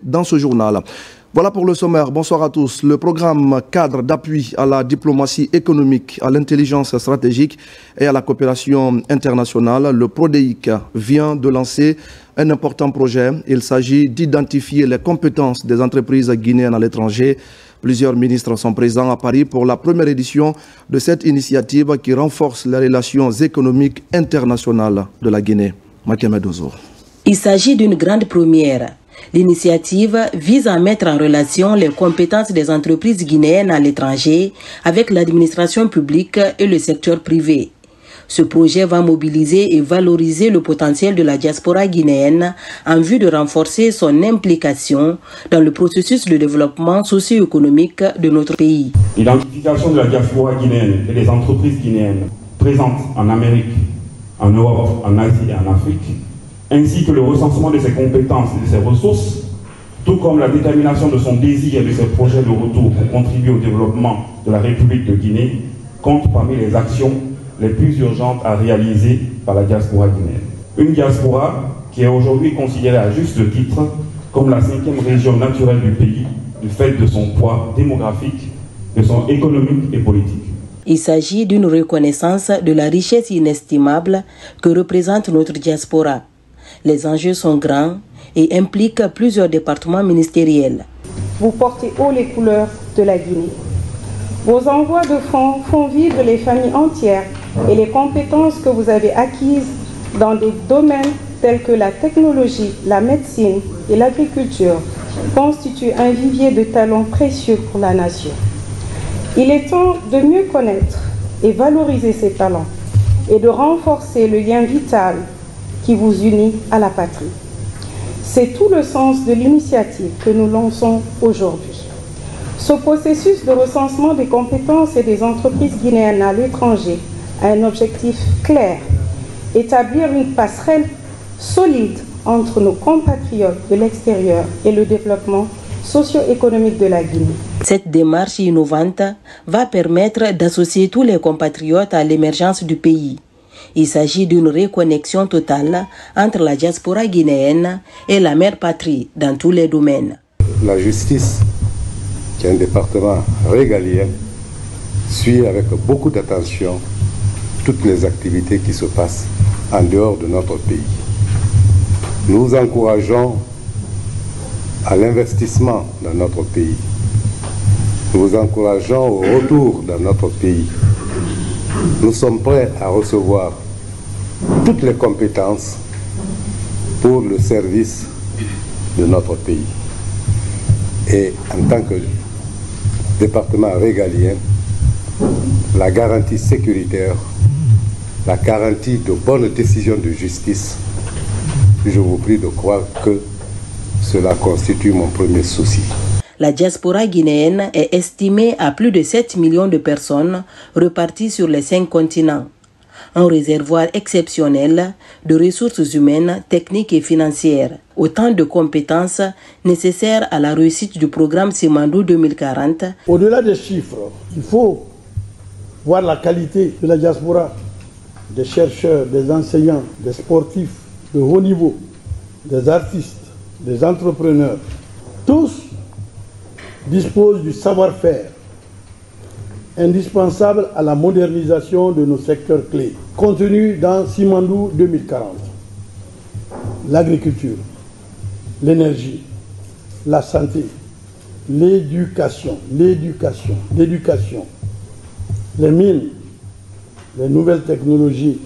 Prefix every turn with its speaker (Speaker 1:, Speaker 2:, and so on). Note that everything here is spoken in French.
Speaker 1: dans ce journal. Voilà pour le sommaire. Bonsoir à tous. Le programme cadre d'appui à la diplomatie économique, à l'intelligence stratégique et à la coopération internationale, le PRODEIC, vient de lancer un important projet. Il s'agit d'identifier les compétences des entreprises guinéennes à l'étranger. Plusieurs ministres sont présents à Paris pour la première édition de cette initiative qui renforce les relations économiques internationales de la Guinée. Makiame Dozo.
Speaker 2: Il s'agit d'une grande première. L'initiative vise à mettre en relation les compétences des entreprises guinéennes à l'étranger avec l'administration publique et le secteur privé. Ce projet va mobiliser et valoriser le potentiel de la diaspora guinéenne en vue de renforcer son implication dans le processus de développement socio-économique de notre pays.
Speaker 3: L'identification de la diaspora guinéenne et des entreprises guinéennes présentes en Amérique, en Europe, en Asie et en Afrique, ainsi que le recensement de ses compétences et de ses ressources, tout comme la détermination de son désir et de ses projets de retour pour contribuer au développement de la République de Guinée, compte parmi les actions les plus urgentes à réaliser par la diaspora guinéenne. Une diaspora qui est aujourd'hui considérée à juste titre comme la 5e région naturelle du pays, du fait de son poids démographique, de son économique et politique.
Speaker 2: Il s'agit d'une reconnaissance de la richesse inestimable que représente notre diaspora. Les enjeux sont grands et impliquent plusieurs départements ministériels.
Speaker 4: Vous portez haut les couleurs de la Guinée. Vos envois de fonds font vivre les familles entières et les compétences que vous avez acquises dans des domaines tels que la technologie, la médecine et l'agriculture constituent un vivier de talents précieux pour la nation. Il est temps de mieux connaître et valoriser ces talents et de renforcer le lien vital qui vous unit à la patrie. C'est tout le sens de l'initiative que nous lançons aujourd'hui. Ce processus de recensement des compétences et des entreprises guinéennes à l'étranger a un objectif clair: établir une passerelle solide entre nos compatriotes de l'extérieur et le développement socio-économique de la Guinée.
Speaker 2: Cette démarche innovante va permettre d'associer tous les compatriotes à l'émergence du pays. Il s'agit d'une reconnexion totale entre la diaspora guinéenne et la mère patrie dans tous les domaines.
Speaker 5: La justice, qui est un département régalien, suit avec beaucoup d'attention toutes les activités qui se passent en dehors de notre pays. Nous encourageons à l'investissement dans notre pays. Nous encourageons au retour dans notre pays. Nous sommes prêts à recevoir toutes les compétences pour le service de notre pays. Et en tant que département régalien, la garantie sécuritaire, la garantie de bonnes décisions de justice, je vous prie de croire que cela constitue mon premier souci.
Speaker 2: La diaspora guinéenne est estimée à plus de 7 millions de personnes reparties sur les 5 continents. Un réservoir exceptionnel de ressources humaines, techniques et financières. Autant de compétences nécessaires à la réussite du programme Simandou 2040.
Speaker 6: Au-delà des chiffres, il faut voir la qualité de la diaspora, des chercheurs, des enseignants, des sportifs de haut niveau, des artistes, des entrepreneurs. Tous disposent du savoir-faire indispensable à la modernisation de nos secteurs clés, contenus dans Simandou 2040. L'agriculture, l'énergie, la santé, l'éducation, les mines, les nouvelles technologies